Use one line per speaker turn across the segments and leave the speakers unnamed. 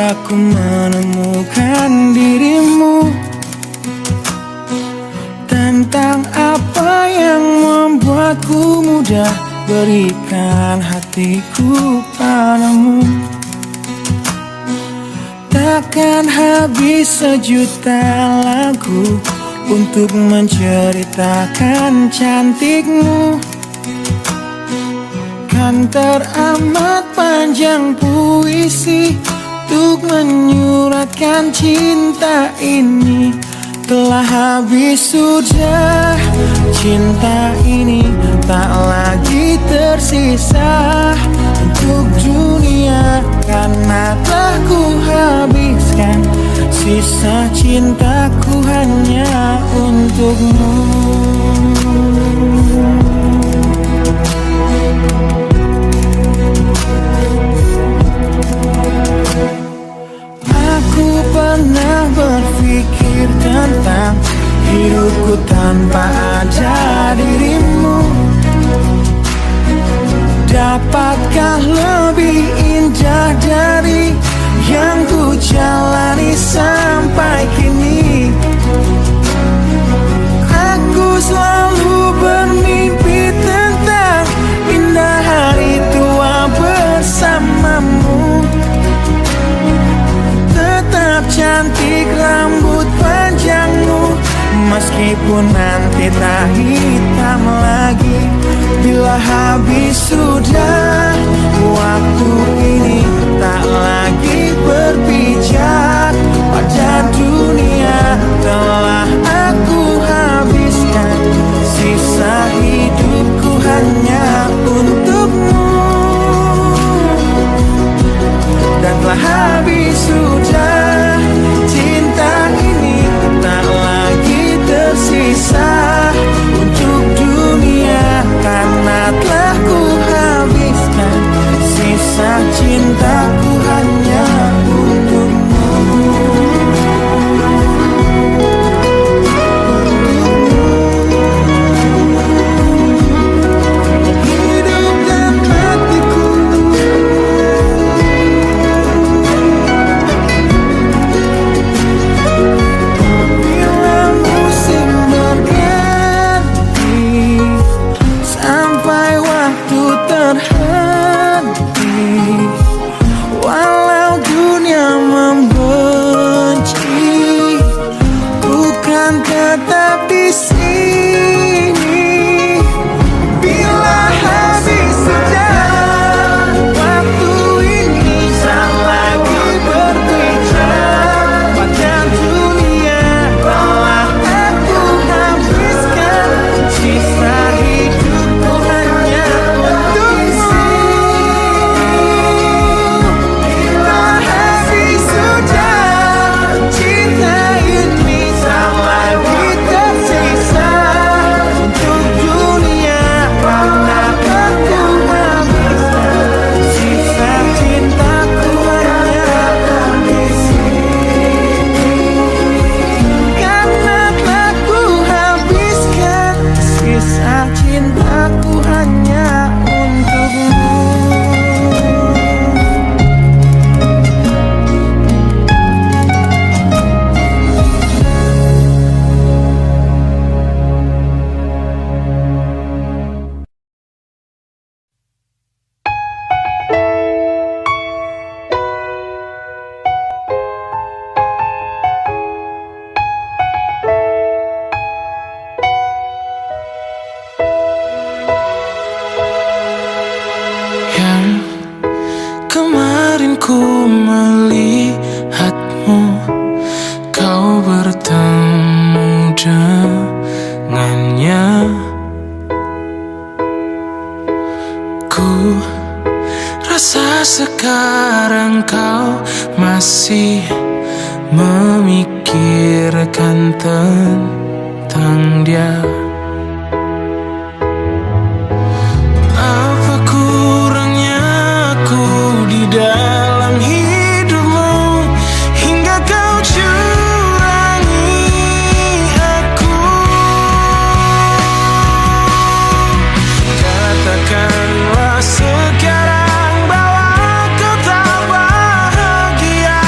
aku menemukan dirimu. Tentang apa yang membuatku mudah berikan hatiku padamu. Takkan habis sejuta lagu untuk menceritakan cantikmu. Kan teramat panjang puisi untuk menyuratkan cinta ini. Telah habis sudah cinta ini, tak lagi tersisa untuk dunia, karena telah ku habiskan sisa cintaku hanya untukmu. Aku pernah berpikir tentang hidupku tanpa ada dirimu. Dapatkah lebih indah dari yang ku jalani sampai kini? Aku selalu bermimpi tentang indah hari tua bersamamu. Tetap cantik rambut panjangmu, meskipun nanti tak hitam lagi. Bila habis sudah waktu ini, tak lagi berpijak pada dunia. Telah aku habiskan sisa hidupku hanya untukmu. Dan telah habis sudah cinta ini, tak lagi tersisa untuk dunia, karena telah ku habiskan sisa cintaku hanya untukmu. Hidup dan matiku, bila musim berganti, sampai waktu terhenti, walau dunia membenci, bukan tetap di sini. Bila habis sudah waktu ini, tak lagi berpijak pada dunia. Telah aku habiskan sisa hidupku hanya untukmu. Bila habis sudah cinta ini, tak lagi tersisa untuk dunia, karena aku habiskan sisa cintaku hanya di sini. Karena telah ku habiskan sisa cintaku hanya untukmu. Yang kemarin ku melihatmu, kau bertemu dengannya. Ku rasa sekarang kau masih memikirkan tentang dia. Apa kurangnya aku di dalam hidupmu, hingga kau curangi aku? Katakanlah sekarang bahwa kau tak bahagia.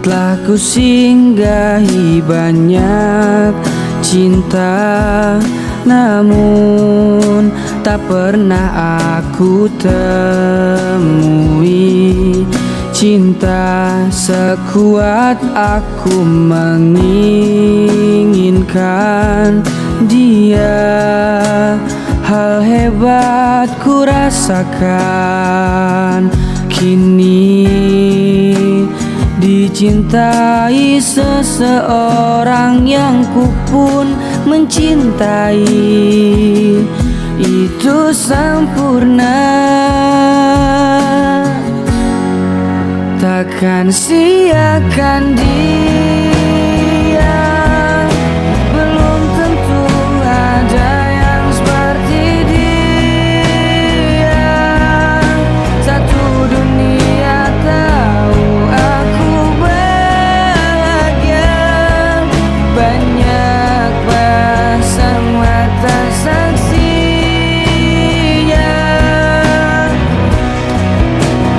Telah ku singgahi banyak cinta, namun tak pernah aku temui cinta sekuat aku menginginkan dia. Hal hebat ku rasakan kini, dicintai seseorang yang ku pun mencintai. Itu sempurna, takkan siakan dia. Belum tentu ada yang seperti dia. Satu dunia tahu aku bahagia. Banyak pasang mata saksinya.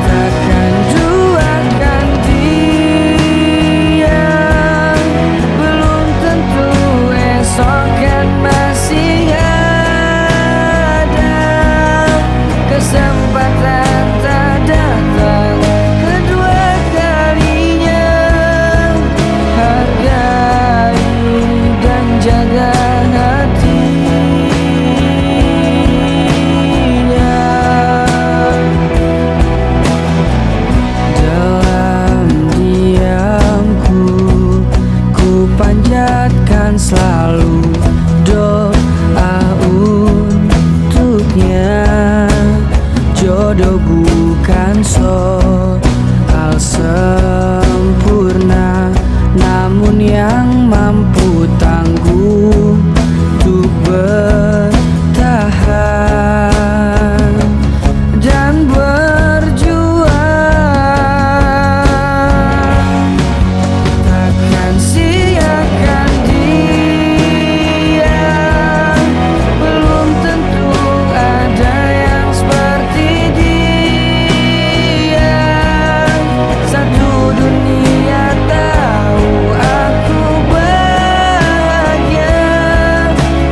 Takkan duakan dia. Belum tentu esok kan masih ada kesempatan tak datang kedua kalinya. Hargai dan jaga hatinya. Dalam diamku ku panjatkan selalu doa untuknya. Jodoh bukan soal sempurna, namun yang mampu tangguh untuk bertahan dan berjuang. Takkan siakan dia. Belum tentu ada yang seperti dia. Satu dunia tahu aku bahagia.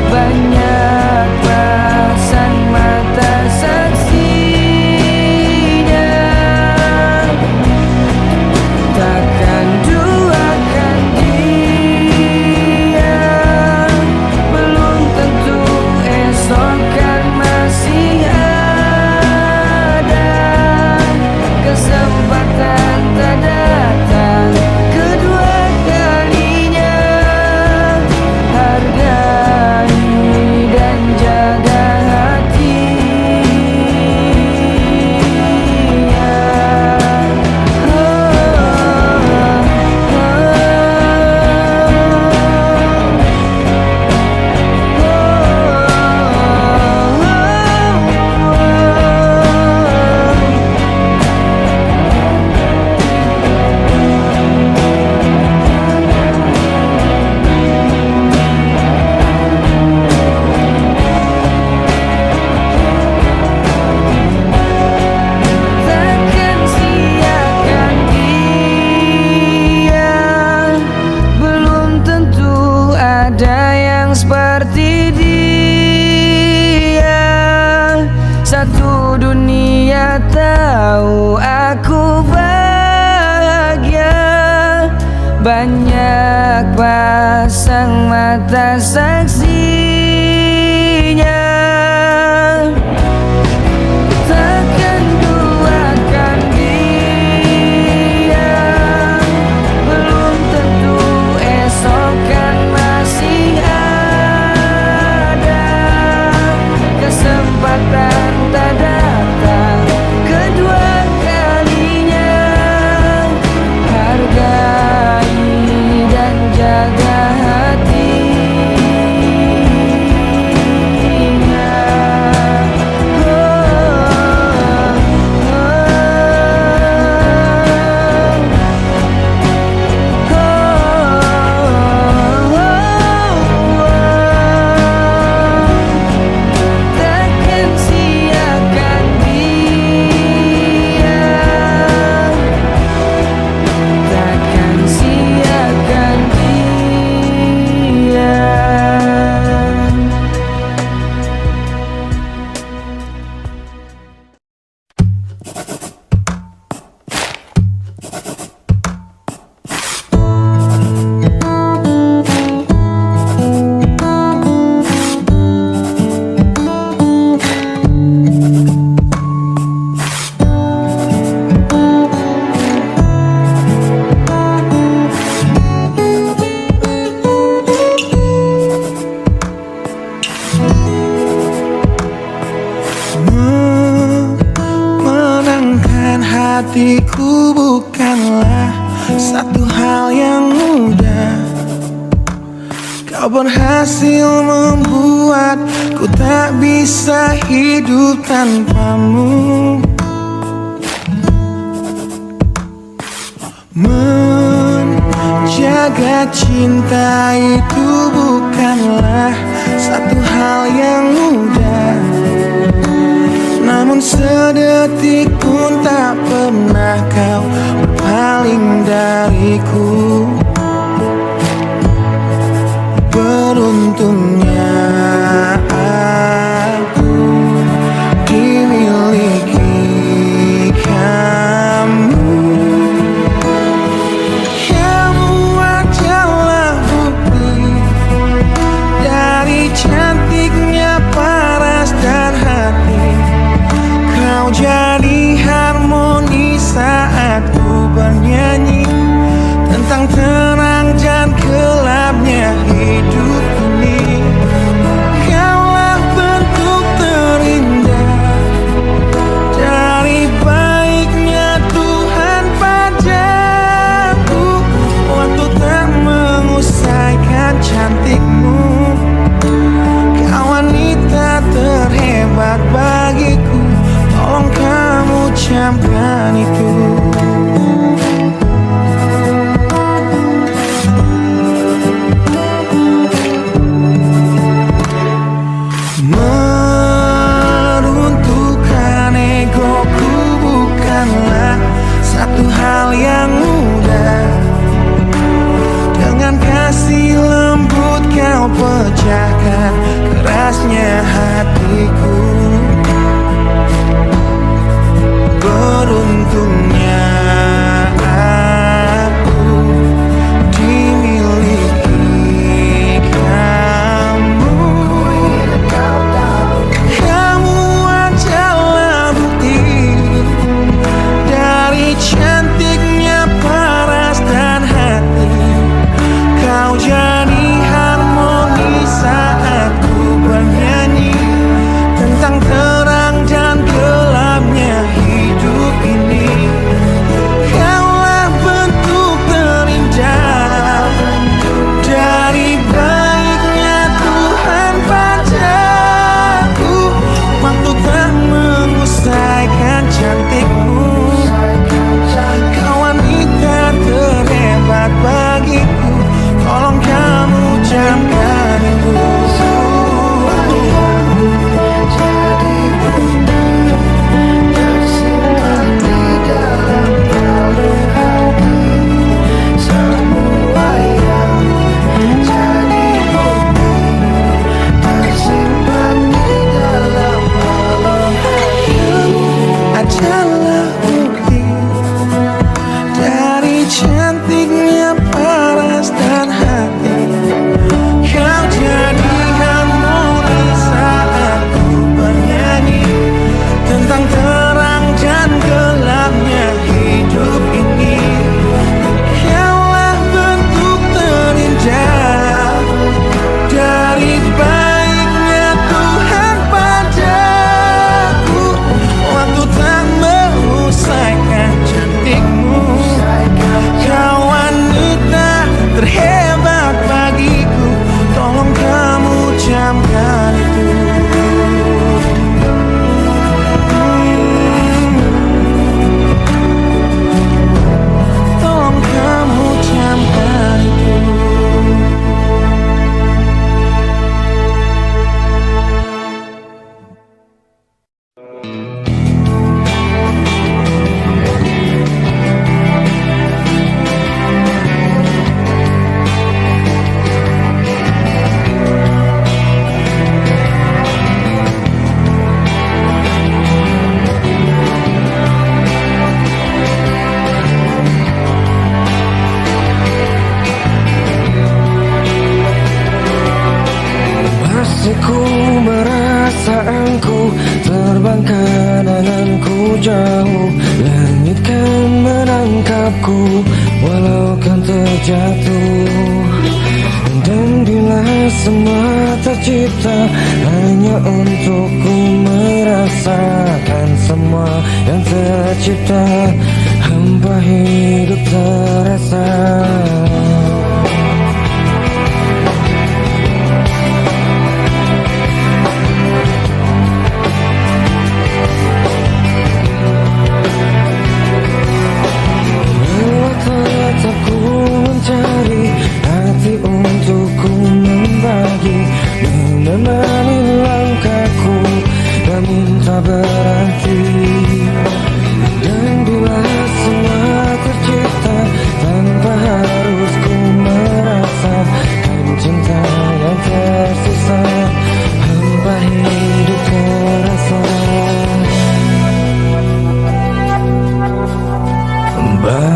Banyak pasang mata saksinya. Takkan duakan dia. Belum tentu esok kan masih ada kesempatan tak datang kedua kalinya. Hargai dan jaga hatinya. Takkan siakan dia. Belum tentu ada yang seperti dia. Satu dunia tahu aku bahagia. Banyak pasang mata saksinya. Takkan duakan dia. Belum tentu esok kan masih ada kesempatan tak datang kedua kalinya. Hargai dan jaga hatinya.
bukanlah satu hal yang mudah. Kau berhasil membuatku tak bisa hidup tanpamu. Menjaga cinta itu bukanlah satu hal yang mudah. Namun sedetik pun tak pernah kau berpaling dariku. Beruntungnya aku dimiliki kamu. Kamu adalah bukti dari cantiknya paras dan hati. Kau jadi harmoni saat ku bernyanyi tentang terang dan gelapnya hidup ini. Kaulah bentuk terindah dari baiknya Tuhan padaku. Waktu tak mengusaikan cantikmu. Kau wanita terhebat bagiku. Tolong kamu camkan itu. Meruntuhkan egoku bukanlah satu hal yang mudah. Dengan kasih lembut kau pecahkan kerasnya hatiku. Beruntungnya aku dimiliki kamu. Kamu adalah bukti dari cantiknya paras dan hati. Kau jadi harmoni saat ku bernyanyi tentang terang dan gelapnya hidup ini. Kaulah bentuk terindah dari baiknya Tuhan padaku. Waktu tak mengusaikan cantikmu. Kau wanita terhebat bagiku. Tolong kamu camkan itu. Adalah bukti dari cantiknya paras dan hati. Kau jadi harmoni saat ku bernyanyi tentang terang dan gelapnya hidup ini. Kaulah bentuk terindah dari baiknya Tuhan padaku. Waktu tak mengusaikan cantikmu. Kau wanita terhebat bagiku. Tolong kamu camkan itu. Tolong kamu camkan itu. Masih ku merasaanku terbang kenanganku jauh. Langit kan menangkapku walau kan terjatuh. Dan bila semua tercipta hanya untukku merasakan semua yang tercipta, hamba hidup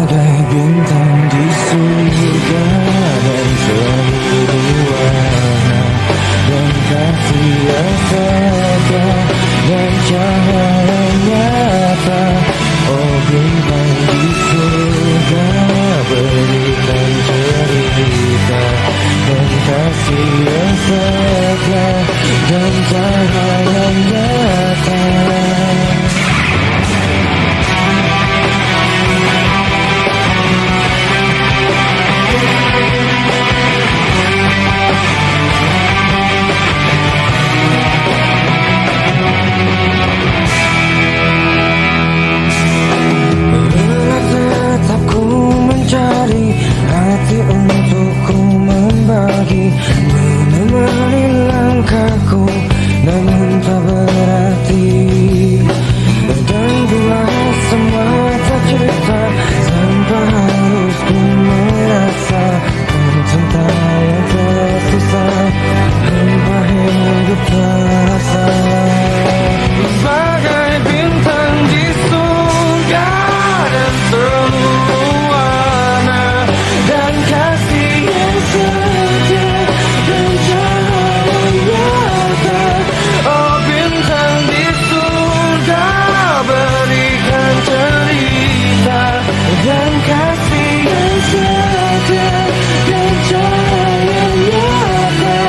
bagai bintang di surga dan seluruh warna dan kasih yang setia dan cahaya nyata. Oh bintang di surga, berikan cerita dan kasih yang setia dan cahaya nyata. Mencari hati untuk ku membagi, menemani langkahku namun tak berarti. Dan buat semua tercipta tanpa harus ku merasa cinta yang tersisa tanpa hidup terasa. Bagai bintang di surga dan seluruh warna dan kasih yang setia dan cahaya nyata. Oh bintang di surga, berikan cerita dan kasih yang setia dan cahaya nyata.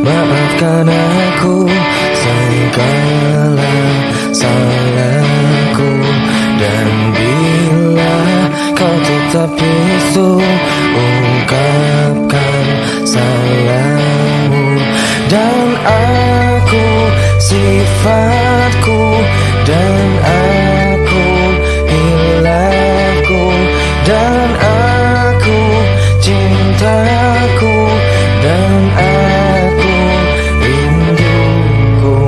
Maafkan aku segala salahku, dan bila kau tetap bisu, ungkapkan salahmu. Dan aku sifatku, dan aku hilangku, dan aku cintaku, dan aku rinduku.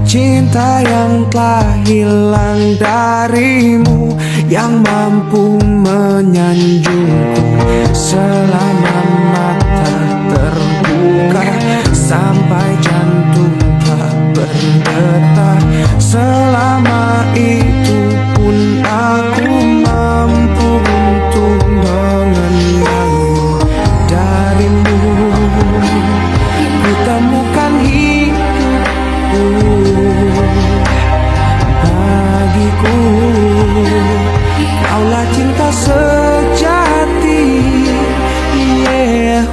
cinta yang telah hilang darimu, yang mampu menyanjungku selama mata terbuka, sampai jantung tak berdetak. Selama itu pun aku mampu untuk mengenalmu. Darimu ku temukan hidupku, bagiku kaulah cinta sejati. Yeah.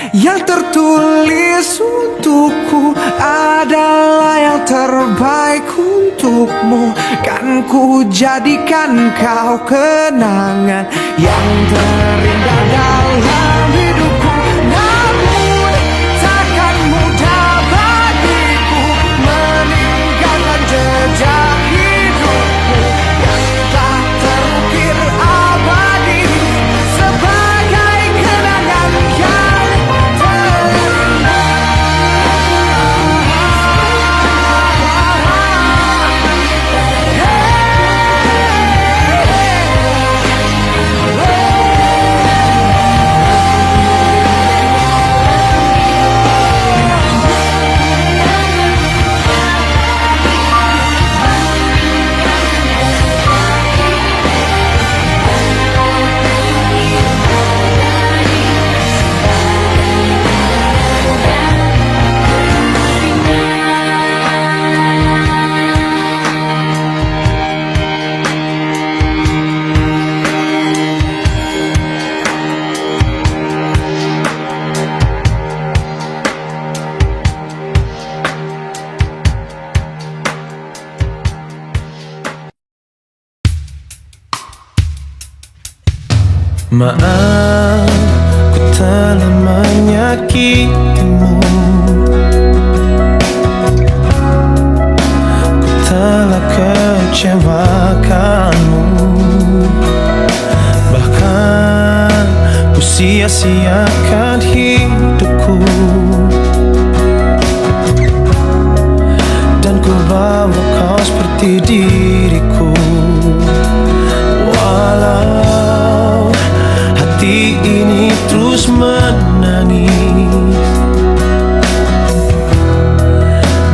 Yang tertulis untukku adalah yang terbaik untukmu, kan ku jadikan kau kenangan yang terindah dalam hidupku. Namun takkan mudah bagiku meninggalkan jejak hidupku yang tak terukir abadi sebagai kenangan yang
maaf, ku telah menyakitimu. Ku telah kecewakanmu. Bahkan ku sia-siakan hidupku, dan ku bawa kau seperti diriku. Walau hati ini terus menangis,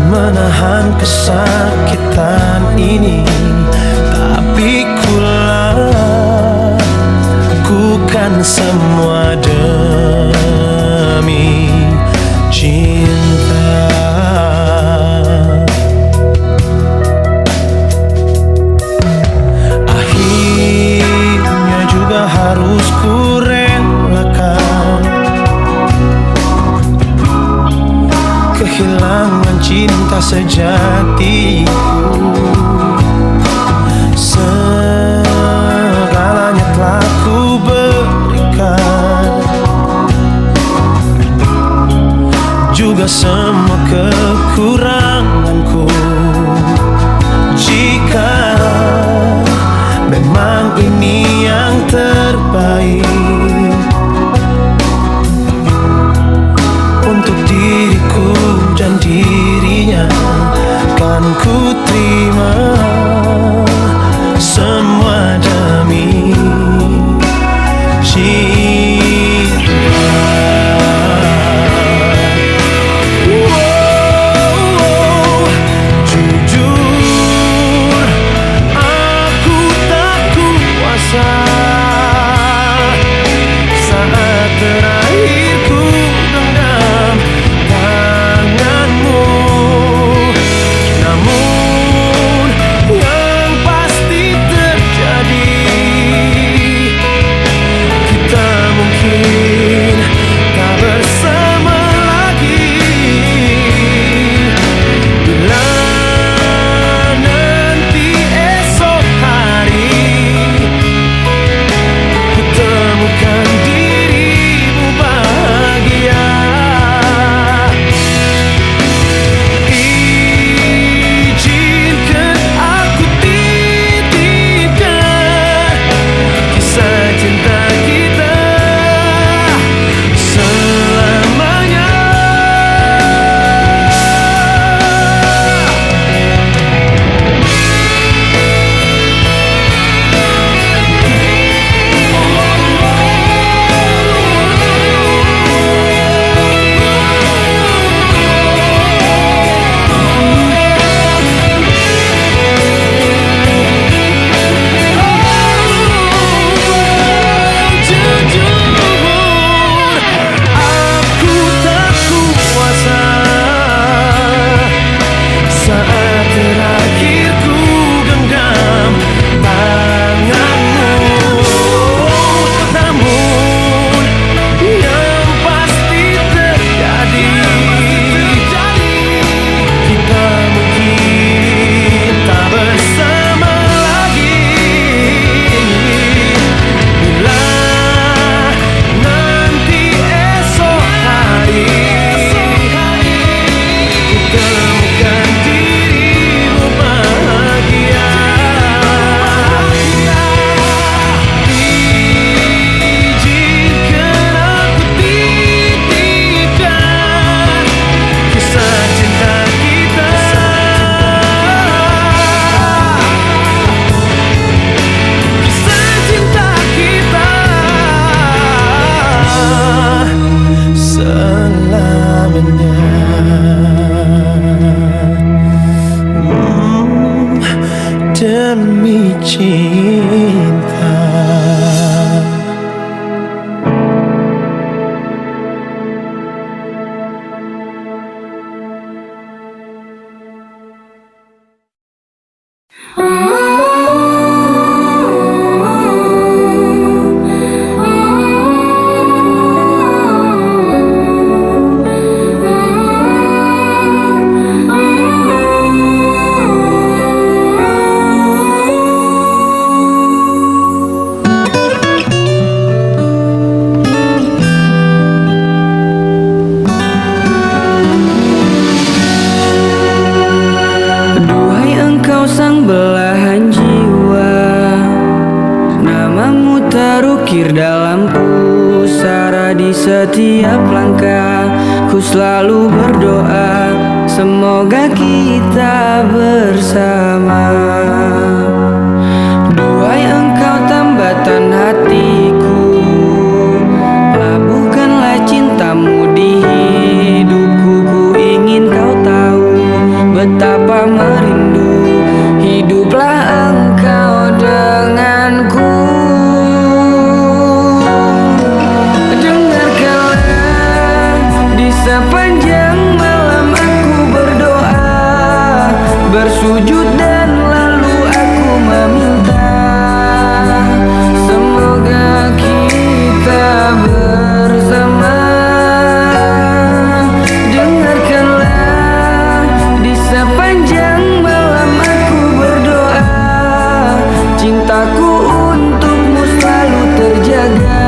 menahan kesakitan ini, tapi ku lakukan semua demi cinta. Akhirnya juga harus ku relakan kehilangan cinta sejatiku. Segalanya telah ku berikan, juga semua kekuranganku. demi cinta.
Sang belahan jiwa, namamu terukir dalam pusara. Di setiap langkah ku selalu berdoa, semoga kita bersama. Duhai engkau tambatan hatiku, labuhkanlah cintamu di hidupku. Ku ingin kau tahu betapa merindu hiduplah engkau denganku. Dengarkanlah di sepanjang malam aku berdoa, bersujud dan lalu aku meminta, semoga kita bersama. Dengarkanlah di sepanjang malam aku berdoa, cintaku untukmu selalu terjaga,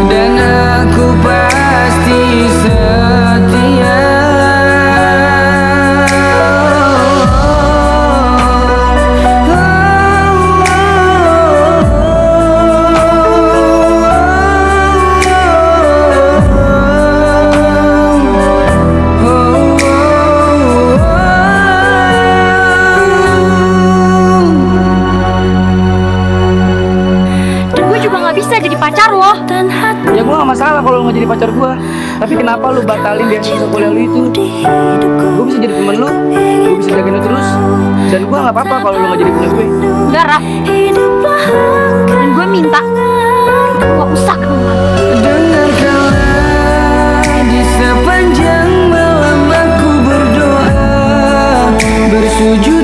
dan aku pasti setia.
Pacar lo.
Ya gue gak masalah kalau lu gak jadi pacar gue, tapi kenapa lu batalin beasiswa kuliah lu itu? Gue bisa jadi temen lu, gue bisa jagain lu terus, dan gue gak apa-apa kalau lu gak jadi punya gue.
Enggak, Raf. Dan gue minta lu gak usah kenal.
Dengarkanlah di sepanjang malam aku berdoa, bersujud